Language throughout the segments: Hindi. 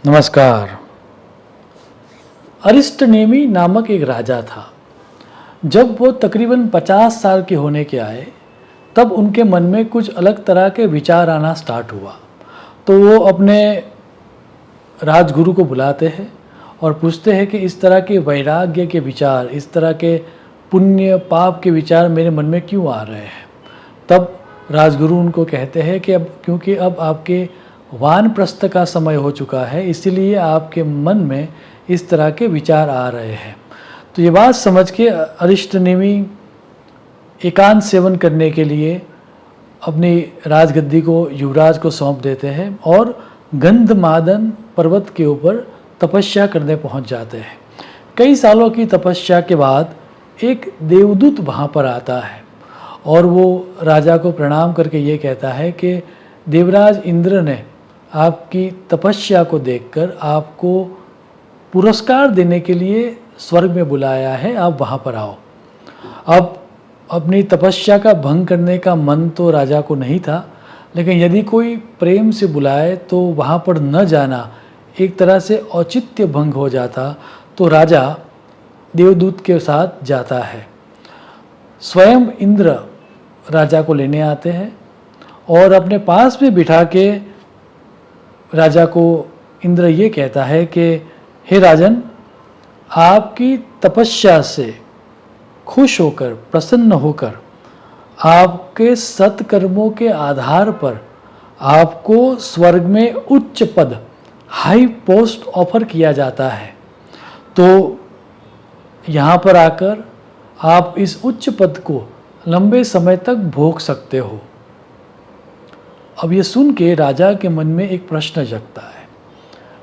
नमस्कार। अरिस्टनेमी नामक एक राजा था। जब वो तकरीबन 50 साल के होने के आए तब उनके मन में कुछ अलग तरह के विचार आना स्टार्ट हुआ। तो वो अपने राजगुरु को बुलाते हैं और पूछते हैं कि इस तरह के वैराग्य के विचार, इस तरह के पुण्य पाप के विचार मेरे मन में क्यों आ रहे हैं। तब राजगुरु उनको कहते हैं कि क्योंकि अब आपके वानप्रस्थ का समय हो चुका है, इसीलिए आपके मन में इस तरह के विचार आ रहे हैं। तो ये बात समझ के अरिष्टनेमी एकांत सेवन करने के लिए अपनी राजगद्दी को युवराज को सौंप देते हैं और गंधमादन पर्वत के ऊपर तपस्या करने पहुंच जाते हैं। कई सालों की तपस्या के बाद एक देवदूत वहाँ पर आता है और वो राजा को प्रणाम करके ये कहता है कि देवराज इंद्र ने आपकी तपस्या को देखकर आपको पुरस्कार देने के लिए स्वर्ग में बुलाया है, आप वहाँ पर आओ। अब अपनी तपस्या का भंग करने का मन तो राजा को नहीं था, लेकिन यदि कोई प्रेम से बुलाए तो वहाँ पर न जाना एक तरह से औचित्य भंग हो जाता। तो राजा देवदूत के साथ जाता है। स्वयं इंद्र राजा को लेने आते हैं और अपने पास में बिठा के राजा को इंद्र ये कहता है कि हे राजन, आपकी तपस्या से खुश होकर, प्रसन्न होकर, आपके सत्कर्मों के आधार पर आपको स्वर्ग में उच्च पद, हाई पोस्ट ऑफर किया जाता है। तो यहाँ पर आकर आप इस उच्च पद को लंबे समय तक भोग सकते हो। अब ये सुन के राजा के मन में एक प्रश्न जगता है।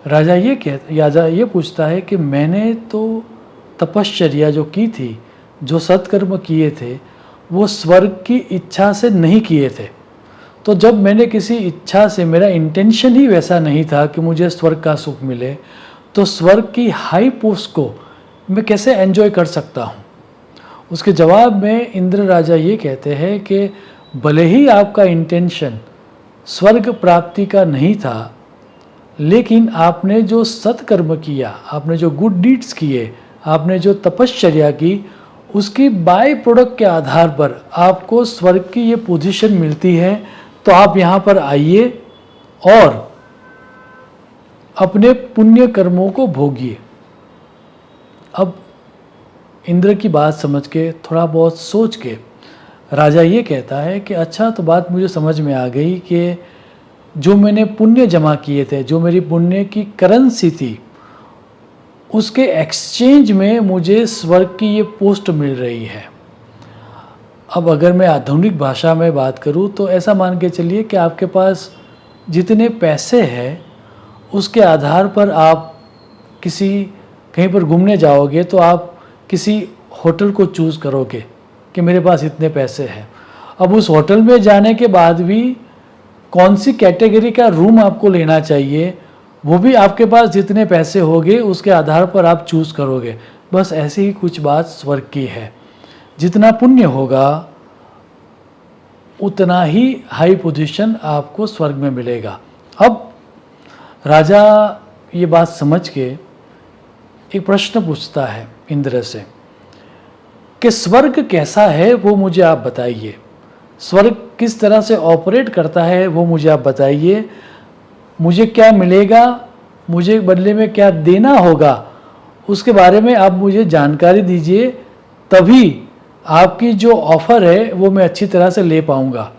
राजा ये पूछता है कि मैंने तो तपश्चर्या जो की थी, जो सत्कर्म किए थे, वो स्वर्ग की इच्छा से नहीं किए थे। तो जब मैंने किसी इच्छा से, मेरा इंटेंशन ही वैसा नहीं था कि मुझे स्वर्ग का सुख मिले, तो स्वर्ग की हाई पोस्ट को मैं कैसे एंजॉय कर सकता हूँ। उसके जवाब में इंद्र राजा ये कहते हैं कि भले ही आपका इंटेंशन स्वर्ग प्राप्ति का नहीं था, लेकिन आपने जो सत्कर्म किया, आपने जो गुड डीड्स किए, आपने जो तपश्चर्या की, उसकी बाय प्रोडक्ट के आधार पर आपको स्वर्ग की ये पोजीशन मिलती है। तो आप यहाँ पर आइए और अपने पुण्य कर्मों को भोगिए। अब इंद्र की बात समझ के, थोड़ा बहुत सोच के राजा ये कहता है कि अच्छा, तो बात मुझे समझ में आ गई कि जो मैंने पुण्य जमा किए थे, जो मेरी पुण्य की करेंसी थी, उसके एक्सचेंज में मुझे स्वर्ग की ये पोस्ट मिल रही है। अब अगर मैं आधुनिक भाषा में बात करूँ तो ऐसा मान के चलिए कि आपके पास जितने पैसे हैं उसके आधार पर आप कहीं पर घूमने जाओगे तो आप किसी होटल को चूज़ करोगे कि मेरे पास इतने पैसे हैं। अब उस होटल में जाने के बाद भी कौन सी कैटेगरी का रूम आपको लेना चाहिए, वो भी आपके पास जितने पैसे होंगे उसके आधार पर आप चूज़ करोगे। बस ऐसी ही कुछ बात स्वर्ग की है। जितना पुण्य होगा उतना ही हाई पोजीशन आपको स्वर्ग में मिलेगा। अब राजा ये बात समझ के एक प्रश्न पूछता है इंद्र से कि स्वर्ग कैसा है वो मुझे आप बताइए, स्वर्ग किस तरह से ऑपरेट करता है वो मुझे आप बताइए, मुझे क्या मिलेगा, मुझे बदले में क्या देना होगा, उसके बारे में आप मुझे जानकारी दीजिए, तभी आपकी जो ऑफ़र है वो मैं अच्छी तरह से ले पाऊँगा।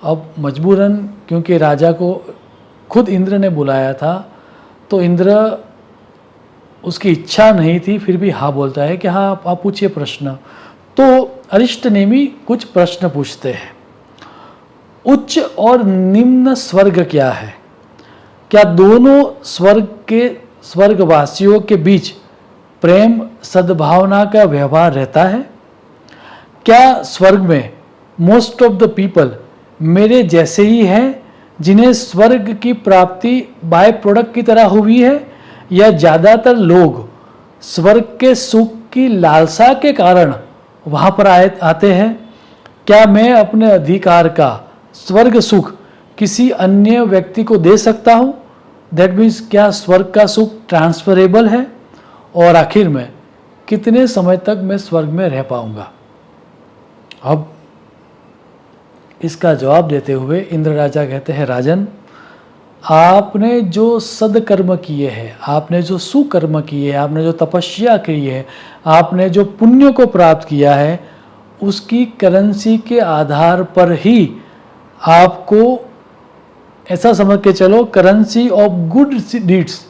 अब मजबूरन, क्योंकि राजा को खुद इंद्र ने बुलाया था, तो इंद्र, उसकी इच्छा नहीं थी, फिर भी हाँ बोलता है कि हाँ आप पूछिए प्रश्न। तो अरिष्टनेमी कुछ प्रश्न पूछते हैं। उच्च और निम्न स्वर्ग क्या है? क्या दोनों स्वर्गवासियों के बीच प्रेम सद्भावना का व्यवहार रहता है? क्या स्वर्ग में मोस्ट ऑफ द पीपल मेरे जैसे ही हैं, जिन्हें स्वर्ग की प्राप्ति बाय प्रोडक्ट की तरह हुई है, या ज़्यादातर लोग स्वर्ग के सुख की लालसा के कारण वहाँ पर आते हैं? क्या मैं अपने अधिकार का स्वर्ग सुख किसी अन्य व्यक्ति को दे सकता हूँ? दैट मीन्स क्या स्वर्ग का सुख ट्रांसफरेबल है, और आखिर में कितने समय तक मैं स्वर्ग में रह पाऊंगा। अब इसका जवाब देते हुए इंद्र राजा कहते हैं, राजन, आपने जो सदकर्म किए हैं, आपने जो सुकर्म किए हैं, आपने जो तपस्या की है, आपने जो पुण्य को प्राप्त किया है, उसकी करेंसी के आधार पर ही आपको, ऐसा समझ के चलो, करेंसी ऑफ गुड डीड्स,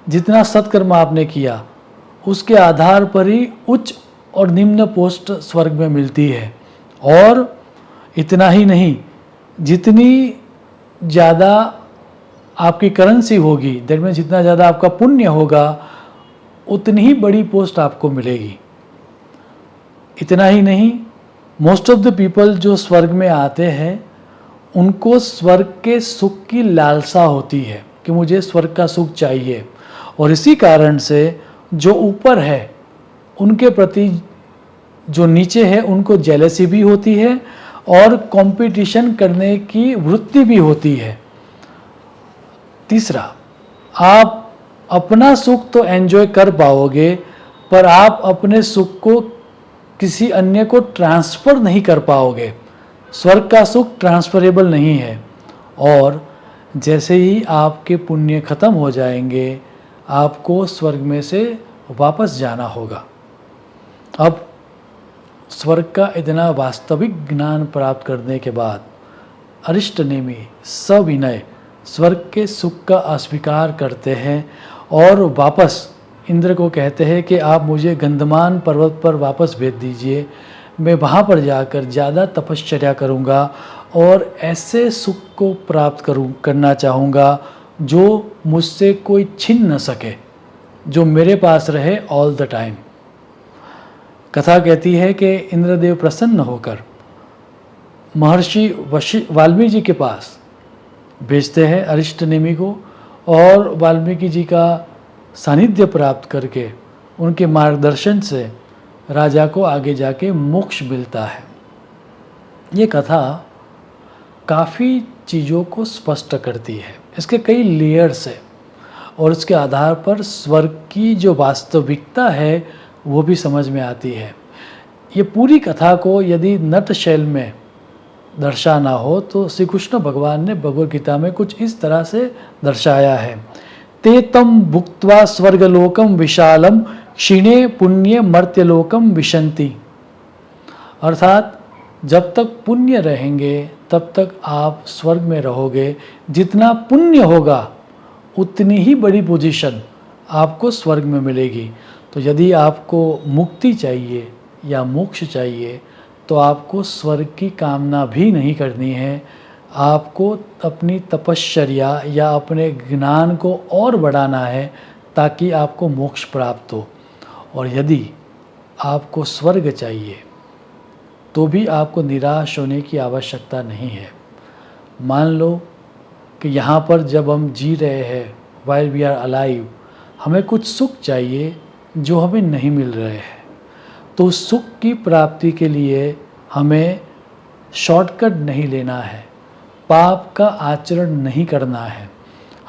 जितना सत्कर्म आपने किया उसके आधार पर ही उच्च और निम्न पोस्ट स्वर्ग में मिलती है। और इतना ही नहीं, जितनी ज़्यादा आपकी करेंसी होगी, दैट मीन्स जितना ज़्यादा आपका पुण्य होगा, उतनी ही बड़ी पोस्ट आपको मिलेगी। इतना ही नहीं, मोस्ट ऑफ द पीपल जो स्वर्ग में आते हैं, उनको स्वर्ग के सुख की लालसा होती है कि मुझे स्वर्ग का सुख चाहिए, और इसी कारण से जो ऊपर है उनके प्रति जो नीचे है उनको जेलसी भी होती है और कंपटीशन करने की वृत्ति भी होती है। तीसरा, आप अपना सुख तो एंजॉय कर पाओगे, पर आप अपने सुख को किसी अन्य को ट्रांसफ़र नहीं कर पाओगे। स्वर्ग का सुख ट्रांसफरेबल नहीं है, और जैसे ही आपके पुण्य खत्म हो जाएंगे, आपको स्वर्ग में से वापस जाना होगा। अब स्वर्ग का इतना वास्तविक ज्ञान प्राप्त करने के बाद अरिष्टनेमी सविनय स्वर्ग के सुख का अस्वीकार करते हैं और वापस इंद्र को कहते हैं कि आप मुझे गंधमान पर्वत पर वापस भेज दीजिए, मैं वहाँ पर जाकर ज़्यादा तपश्चर्या करूँगा और ऐसे सुख को प्राप्त करना चाहूँगा जो मुझसे कोई छीन न सके, जो मेरे पास रहे ऑल द टाइम। कथा कहती है कि इंद्रदेव प्रसन्न होकर महर्षि वाल्मीकि जी के पास भेजते हैं अरिष्टनेमी को, और वाल्मीकि जी का सानिध्य प्राप्त करके उनके मार्गदर्शन से राजा को आगे जाके मोक्ष मिलता है। ये कथा काफ़ी चीज़ों को स्पष्ट करती है, इसके कई लेयर्स है, और इसके आधार पर स्वर्ग की जो वास्तविकता है वो भी समझ में आती है। ये पूरी कथा को यदि नट शैल में दर्शाना हो तो श्री कृष्ण भगवान ने भगवद गीता में कुछ इस तरह से दर्शाया है। ते तम भुक्त्वा स्वर्गलोकम विशालम क्षीणे पुण्य मर्त्यलोकम विशंति। अर्थात जब तक पुण्य रहेंगे तब तक आप स्वर्ग में रहोगे, जितना पुण्य होगा उतनी ही बड़ी पोजीशन आपको स्वर्ग में मिलेगी। तो यदि आपको मुक्ति चाहिए या मोक्ष चाहिए तो आपको स्वर्ग की कामना भी नहीं करनी है, आपको अपनी तपश्चर्या या अपने ज्ञान को और बढ़ाना है ताकि आपको मोक्ष प्राप्त हो। और यदि आपको स्वर्ग चाहिए तो भी आपको निराश होने की आवश्यकता नहीं है। मान लो कि यहाँ पर जब हम जी रहे हैं, वाइल वी आर अलाइव, हमें कुछ सुख चाहिए जो हमें नहीं मिल रहे हैं, तो उस सुख की प्राप्ति के लिए हमें शॉर्टकट नहीं लेना है, पाप का आचरण नहीं करना है।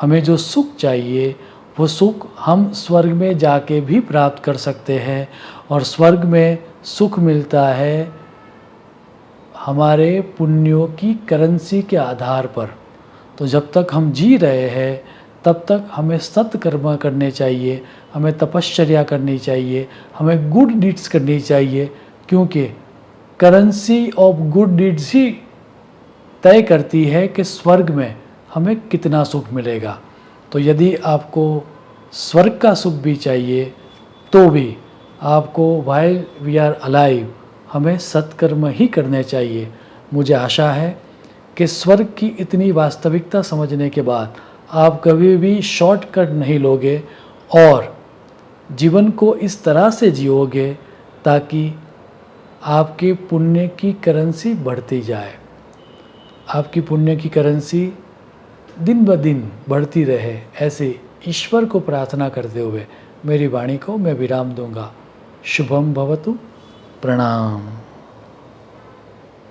हमें जो सुख चाहिए वो सुख हम स्वर्ग में जाके भी प्राप्त कर सकते हैं, और स्वर्ग में सुख मिलता है हमारे पुण्यों की करेंसी के आधार पर। तो जब तक हम जी रहे हैं तब तक हमें सत्कर्म करने चाहिए, हमें तपश्चर्या करनी चाहिए, हमें गुड डीड्स करनी चाहिए, क्योंकि करेंसी ऑफ गुड डीड्स ही तय करती है कि स्वर्ग में हमें कितना सुख मिलेगा। तो यदि आपको स्वर्ग का सुख भी चाहिए तो भी आपको व्हाइल वी आर अलाइव हमें सत्कर्म ही करने चाहिए। मुझे आशा है कि स्वर्ग की इतनी वास्तविकता समझने के बाद आप कभी भी शॉर्टकट नहीं लोगे और जीवन को इस तरह से जियोगे ताकि आपके पुण्य की करेंसी बढ़ती जाए, आपकी पुण्य की करेंसी दिन ब दिन बढ़ती रहे। ऐसे ईश्वर को प्रार्थना करते हुए मेरी वाणी को मैं विराम दूंगा। शुभम भवतु। प्रणाम।